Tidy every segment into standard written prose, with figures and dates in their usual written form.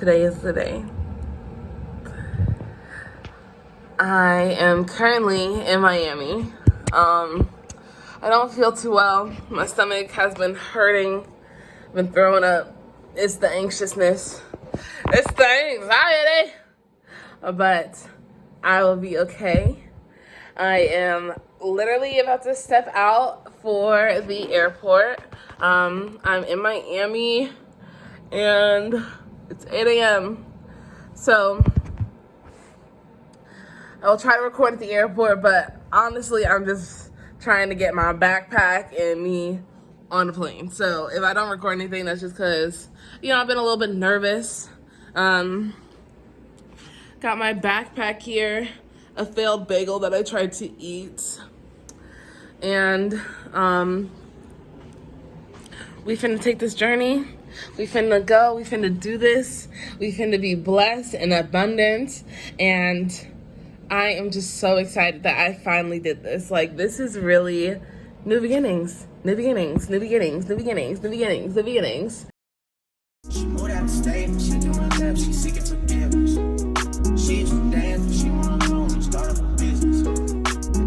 Today is the day. I am currently in Miami. I don't feel too well. My stomach has been hurting, been throwing up. It's the anxiousness. It's the anxiety. But I will be okay. I am literally about to step out for the airport. I'm in Miami and it's 8 a.m. So I'll try to record at the airport, but honestly, I'm just trying to get my backpack and me on the plane. So if I don't record anything, that's just because, I've been a little bit nervous. Got my backpack here, a failed bagel that I tried to eat. And we finna take this journey. We finna go, we finna do this. We finna be blessed and abundant. And I am just so excited that I finally did this. Like, this is really new beginnings, new beginnings, new beginnings, new beginnings, new beginnings, new beginnings. She moved out the state, she doing left, she seeking forgiveness. She used to dance, but she wanna go and start up a business. Her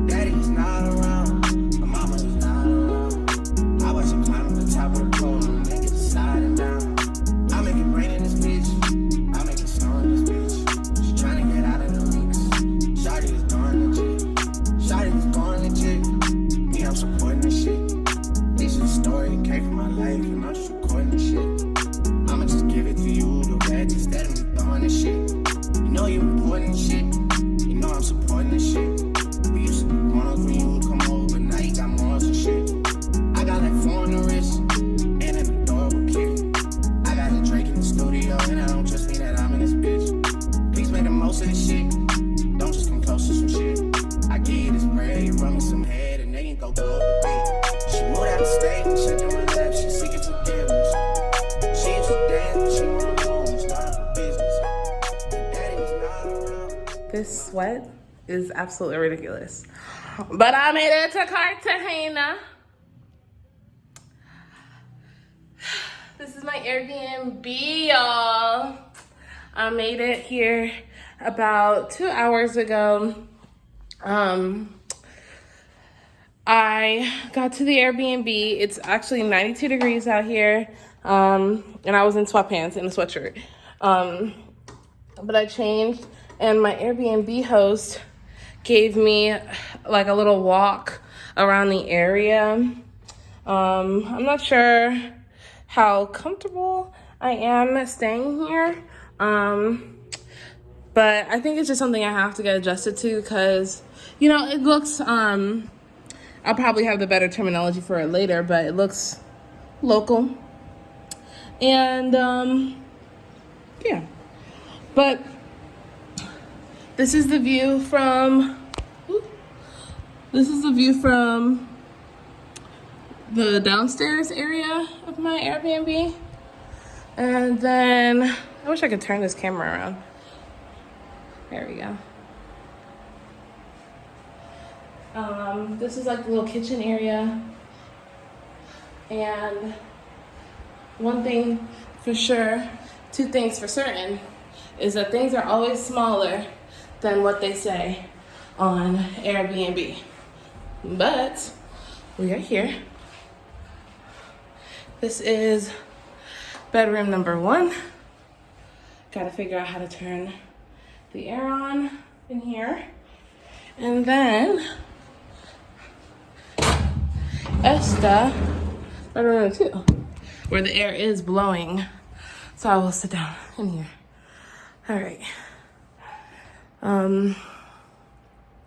daddy is not around, her mama is not around. I watch her climb to the top of the pole and make it slide and down. I make it rain in this bitch, I make it snow in this bitch. She tryna get out of the links. Shawty is going legit, Shawty is going legit. Me, I'm supporting this shit. This is a story that came from my life, and I'm just recording this shit. I'ma just give it to you, the red instead of me throwing this shit. You know you important shit, you know I'm supporting this shit. We used to be morals when you would come over, but now you got morals and shit. I got that phone on the wrist, and an adorable kid. I got a Drake in the studio, and I don't just mean that I'm in this bitch. Please make the most of this shit, don't just come close to some shit. I give you this bread, you run me some head, and then you go blow up the beat. She moved out the state, she doing left, she seeking forgiveness. She used to dance, but she wanna go and start up a business. Her daddy was not around. This sweat is absolutely ridiculous. But I made it to Cartegena. This is my Airbnb, y'all. I made it here about 2 hours ago. I got to the Airbnb. It's actually 92 degrees out here. And I was in sweatpants and a sweatshirt. But I changed, and my Airbnb host gave me like a little walk around the area. I'm not sure how comfortable I am staying here. But I think it's just something I have to get adjusted to because, it looks, I'll probably have the better terminology for it later, but it looks local. And, yeah. But this is the view from, the downstairs area of my Airbnb. And then, I wish I could turn this camera around. There we go. This is like the little kitchen area. And one thing for sure, two things for certain, is that things are always smaller than what they say on Airbnb. But we are here. This is bedroom number 1. Gotta figure out how to turn the air on in here. And then esta, bedroom number 2, where the air is blowing. So I will sit down in here. All right.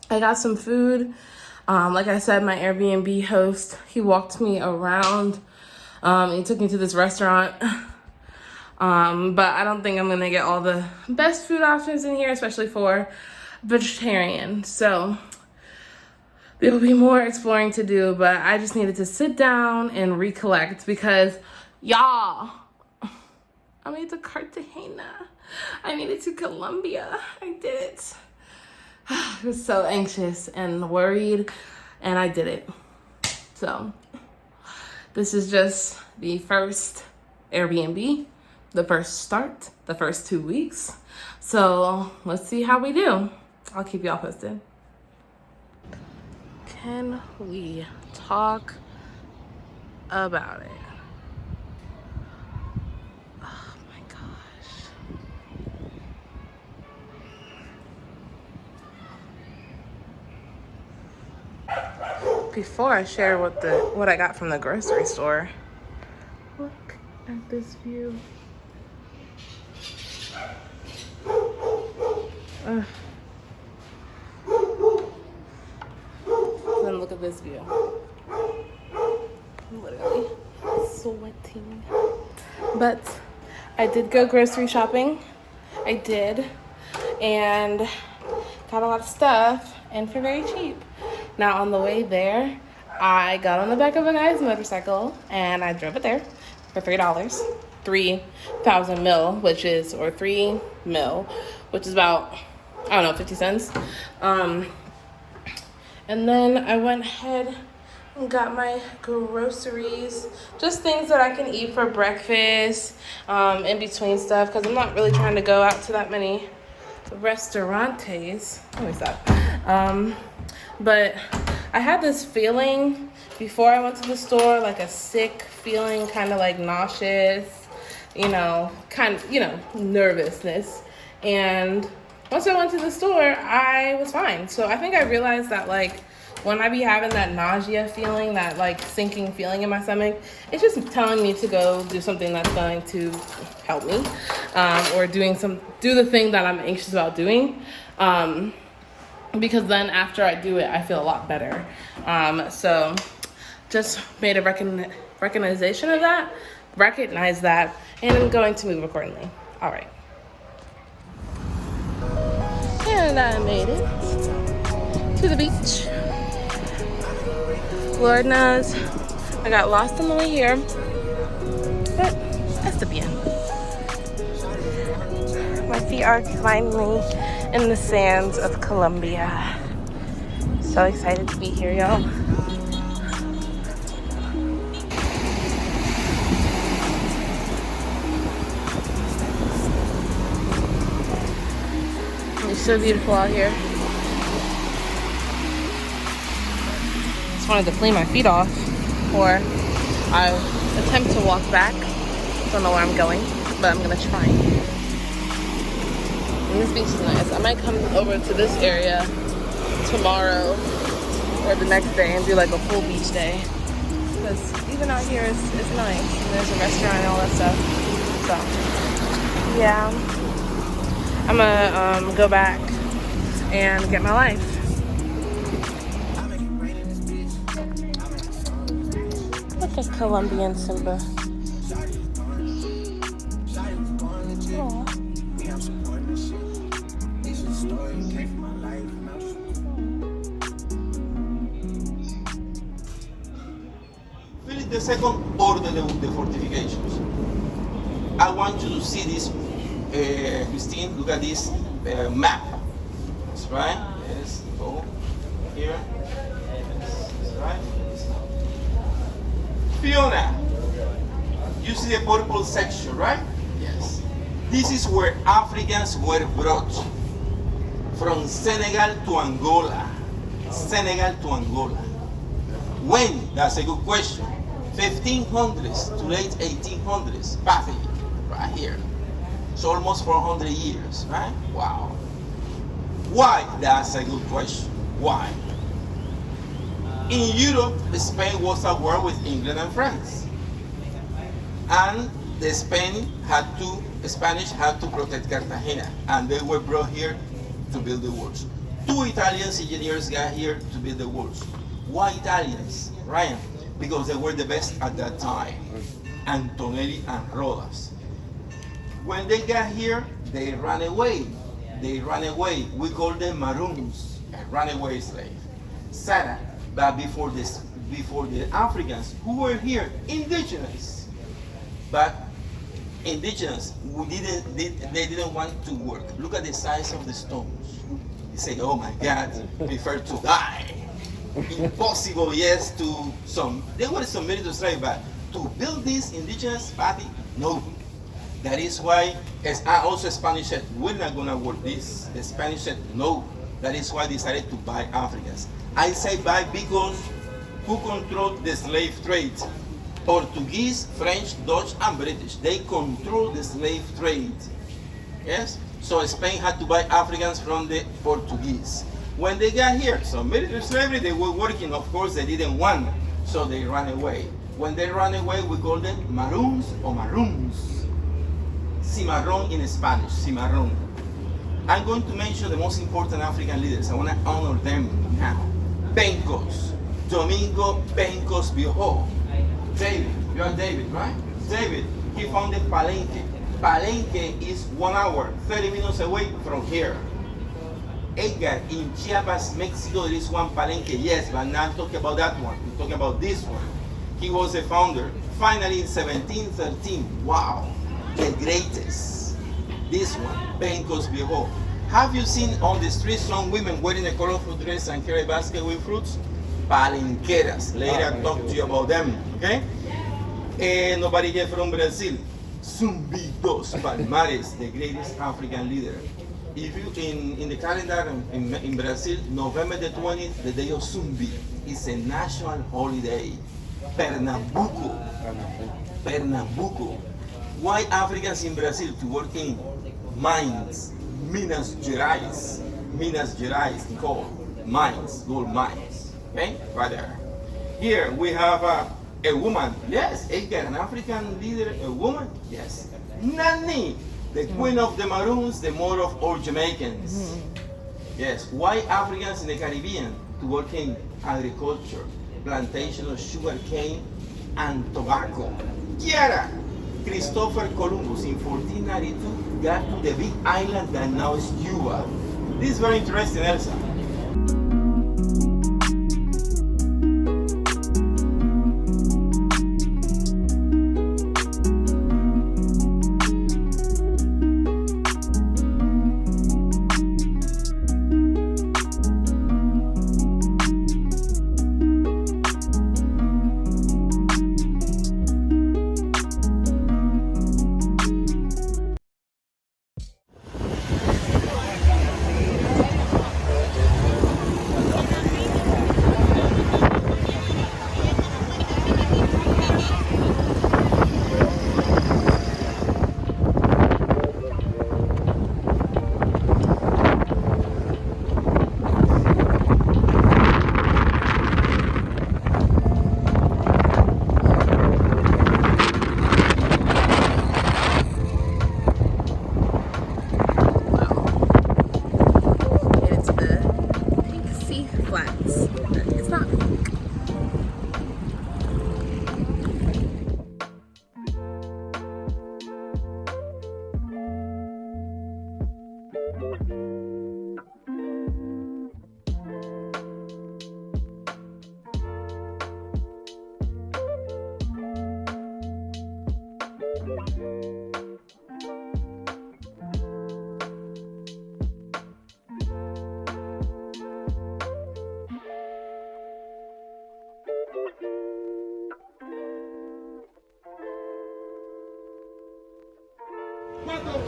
I got some food. Like I said, my Airbnb host, he walked me around. He took me to this restaurant. But I don't think I'm gonna get all the best food options in here, especially for vegetarian. So there will be more exploring to do, but I just needed to sit down and recollect because, y'all, I made it to Cartegena. I made it to Colombia. I did it. I was so anxious and worried, and I did it. So this is just the first Airbnb the first 2 weeks. So let's see how we do. I'll keep y'all posted. Can we talk about it? Oh my gosh. Before I share what I got from the grocery store, look at this view. Then look at this view. I'm literally sweating. But I did go grocery shopping. I did. And got a lot of stuff and for very cheap. Now on the way there, I got on the back of a guy's motorcycle and I drove it there for $3. 3,000 mil, which is, or 3 mil, which is about, I don't know, 50 cents. And then I went ahead and got my groceries, just things that I can eat for breakfast, in between stuff, because I'm not really trying to go out to that many restaurantes. Let me stop. But I had this feeling before I went to the store, like a sick feeling, kind of like nauseous, nervousness. And once I went to the store, I was fine. So I think I realized that, like, when I be having that nausea feeling, that, like, sinking feeling in my stomach, it's just telling me to go do something that's going to help me, or do the thing that I'm anxious about doing. Because then after I do it, I feel a lot better. So just made a recognize that, and I'm going to move accordingly. All right. And I made it to the beach. Lord knows I got lost on the way here, but that's bien. My feet are finally in the sands of Colombia. So excited to be here, y'all. It's so beautiful out here. Just wanted to clean my feet off before I attempt to walk back. Don't know where I'm going, but I'm gonna try. And this beach is nice. I might come over to this area tomorrow or the next day and do like a full beach day. Because even out here it's nice. And there's a restaurant and all that stuff. So, yeah. I'm gonna go back and get my life. Look at Colombian Simba. Aww. Philip II ordered the fortifications. I want you to see this, Christine, look at this map. That's right. Yes, go here. That's right. Fiona, you see the purple section, right? Yes. This is where Africans were brought from Senegal to Angola. Senegal to Angola. When? That's a good question. 1500s to late 1800s, passage, right here. It's almost 400 years, right? Wow. Why? That's a good question. Why? In Europe, Spain was at war with England and France. And the Spanish had to protect Cartagena, and they were brought here to build the walls. 2 Italian engineers got here to build the walls. Why Italians, Ryan? Because they were the best at that time, Antonelli and Rodas. When they got here, they ran away. We call them Maroons, a runaway slave. Sarah, but before the Africans who were here, indigenous. But indigenous, they didn't want to work. Look at the size of the stones. They say, oh my God, prefer to die. Impossible, yes, they were submitted to slavery, but to build this indigenous party, no. That is why, as also Spanish said, we're not gonna work this. The Spanish said no. That is why they decided to buy Africans. I say buy because who controlled the slave trade? Portuguese, French, Dutch, and British. They control the slave trade. Yes? So Spain had to buy Africans from the Portuguese. When they got here, so military slavery, they were working. Of course, they didn't want, so they ran away. When they ran away, we call them maroons or maroons. Cimarrón in Spanish, cimarrón. I'm going to mention the most important African leaders. I want to honor them now. Pencos, Domingo Pencos Viejo. David, you are David, right? David, he founded Palenque. Palenque is 1 hour, 30 minutes away from here. Edgar, in Chiapas, Mexico, there is one Palenque, yes, but not talking about that one. We're talking about this one. He was the founder. Finally, in 1713, wow, the greatest. This one, Pencos Viejo. Have you seen on the streets some women wearing a colorful dress and carry a basket with fruits? Palenqueras. Later, I'll talk to you about them, okay? Nobody get from Brazil. Zumbidos Palmares, the greatest African leader. If you in the calendar in Brazil, November the 20th, the day of Zumbi, is a national holiday. Pernambuco. Pernambuco. Why Africans in Brazil to work in mines? Minas Gerais. Minas Gerais, called mines, gold mines. Okay, right there. Here we have a woman. Yes, Edgar, an African leader, a woman. Yes. Nani, the queen of the Maroons, the mother of all Jamaicans. Yes. Why Africans in the Caribbean to work in agriculture, plantation of sugar cane and tobacco. Kiara, Christopher Columbus in 1492 got to the big island that now is Cuba. This is very interesting, Elsa.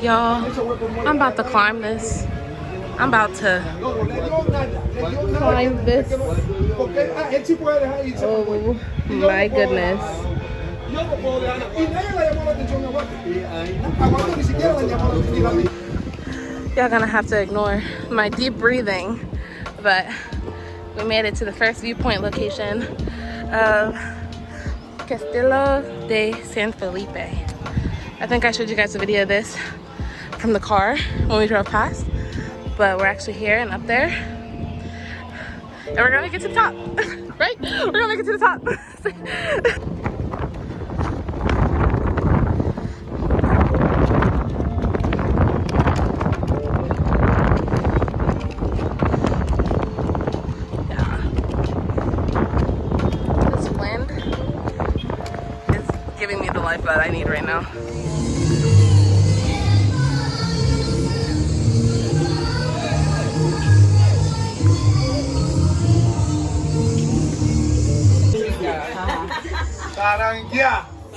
Y'all, I'm about to climb this. I'm about to climb this. Oh my goodness. Y'all gonna have to ignore my deep breathing, but we made it to the first viewpoint location of Castillo San Felipe. I think I showed you guys a video of this from the car when we drove past, but we're actually here and up there, and we're gonna get to the top, right? We're gonna make it to the top. Yeah. This wind is giving me the life that I need right now.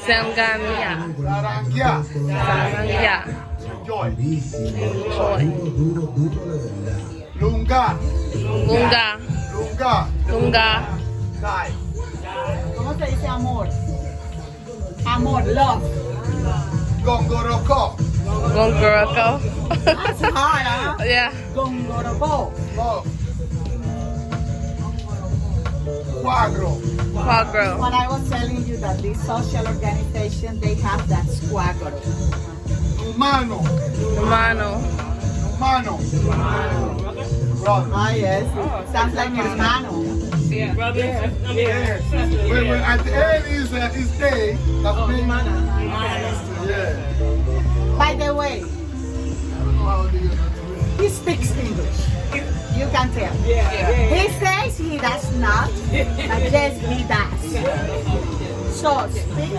Sangania. Sarangia. Sangania. Joy. Joy. Lunga. Lunga. Lunga. Lunga. Dai. ¿Cómo se dice amor? Amor, love. Gongoroko. Gongoroko. That's hard, huh? Yeah. Gongoroko. Love. Cuadro. Quagro. When I was telling you that this social organization, they have that squagger. Humano. Humano. Humano. Brother. Ah, yes. Sounds like hermano. Yes. When at the end is day. That's me. Yeah. By the way, he speaks English. You can tell. He says he does not, but yes, he does. So, speak.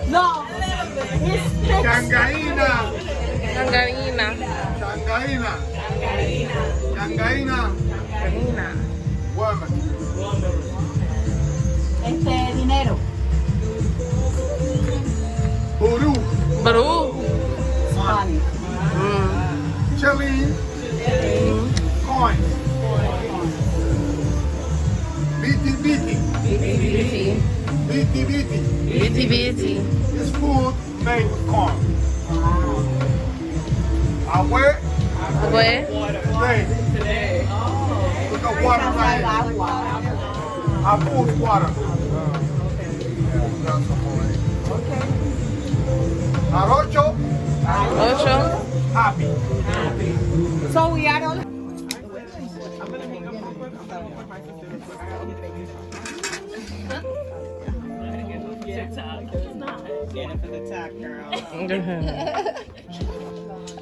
No, he speaks. Changaina. Tangarina. Changaina. Changaina. Tangarina. Woman. Dinero. Buru. Baru. Money. Chilling. Coin. Biti biti. Biti. Biti biti. Biti biti. It's food made with corn. Away. Abue. Today. Look at water right here. Agua. I put water. Arocho. Ocho. Happy. So we are all. Get it for the talk, girl.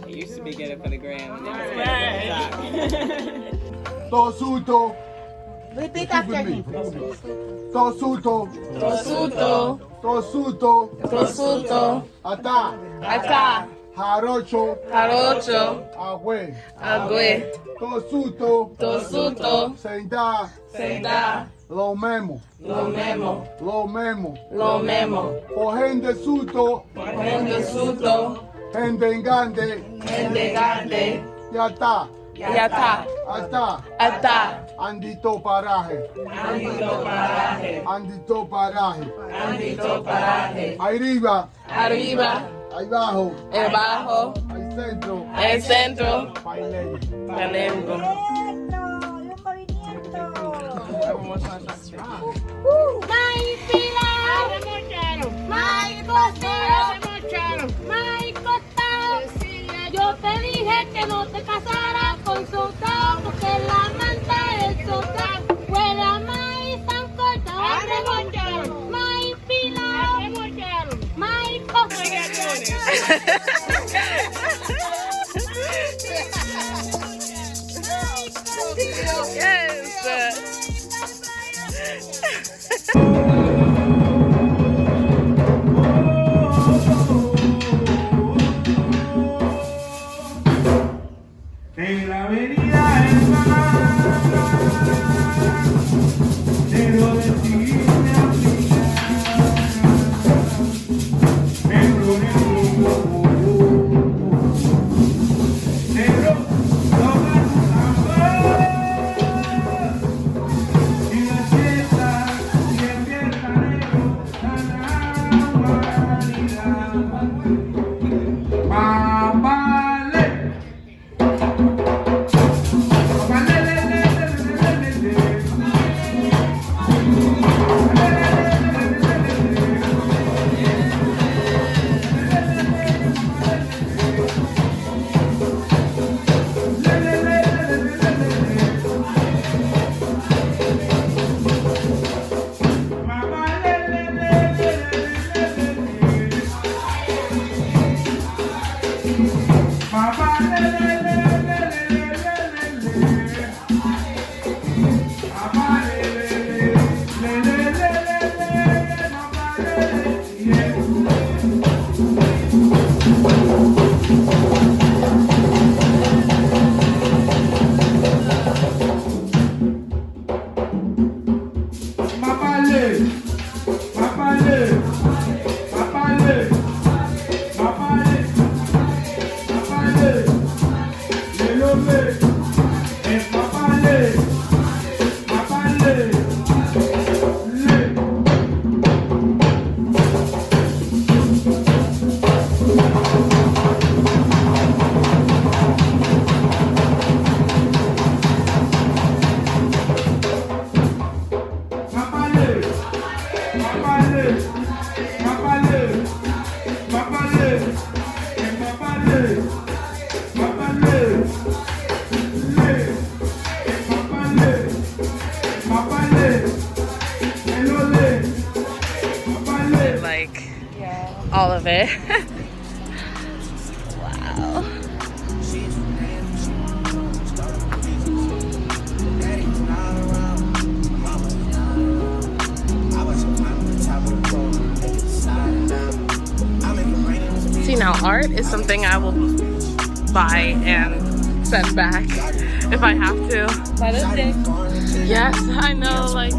It used to be get it for the gram. And then it's get it for the talk. Tosuto. Repeat after me. Tosuto. Tosuto. Tosuto. Tosuto. Ata. Ata. Jarocho. Jarocho. Agüe. Agüe. Tosuto. Tosuto. Senta. Senta. Lo memo. Lo memo. Lo memo. Lo memo. Ojende suto. Gente suto. Gente ngande. Gente grande. Yata. Yata. Ata. Ata. Andito paraje. Andito paraje. Andito paraje. Andito paraje. Arriba. Arriba. Abajo. Abajo. Al centro. El centro. Palenque. Palenque. May Pilar, May Bocero, May Costa. Yo te dije que no te casaras con Sotao, porque la manta es Sotao. Huele May Sancocho, May Pilar, May En la avenida hermana, debo decirme a mí, negro, toca tu tambor, y la fiesta y empieza. all of it. Wow. See, now art is something I will buy and send back if I have to. By this day. Yes, I know, like.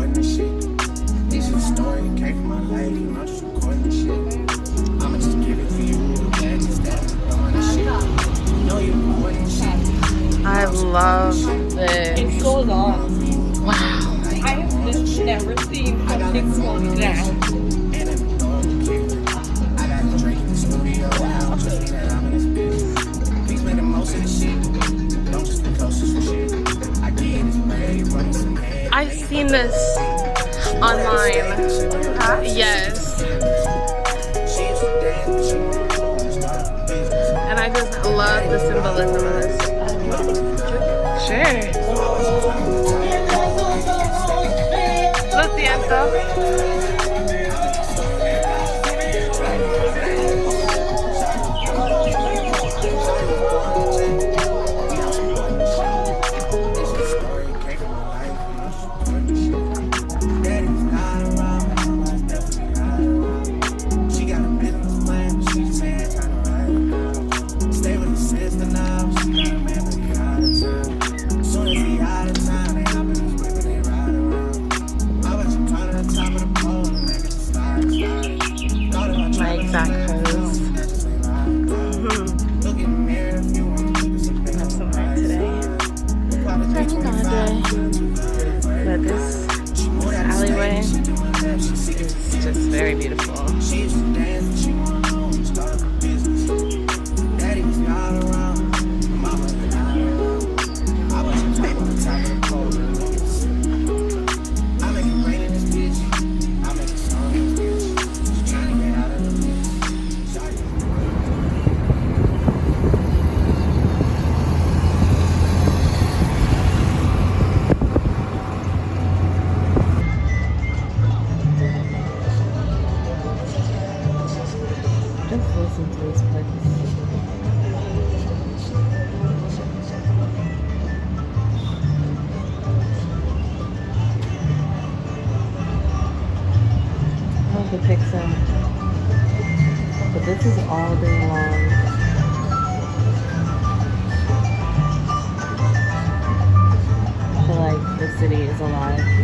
I love this. It goes on. Wow. I have just never seen something so down. I've seen this online. Huh? Yes. And I just love the symbolism of this. Sure. Lo siento. My exact pose. Have some art today. Thank God day. But this alleyway is just very beautiful. Just listen to this place. I love the pixel. But this is all day long. I feel like the city is alive.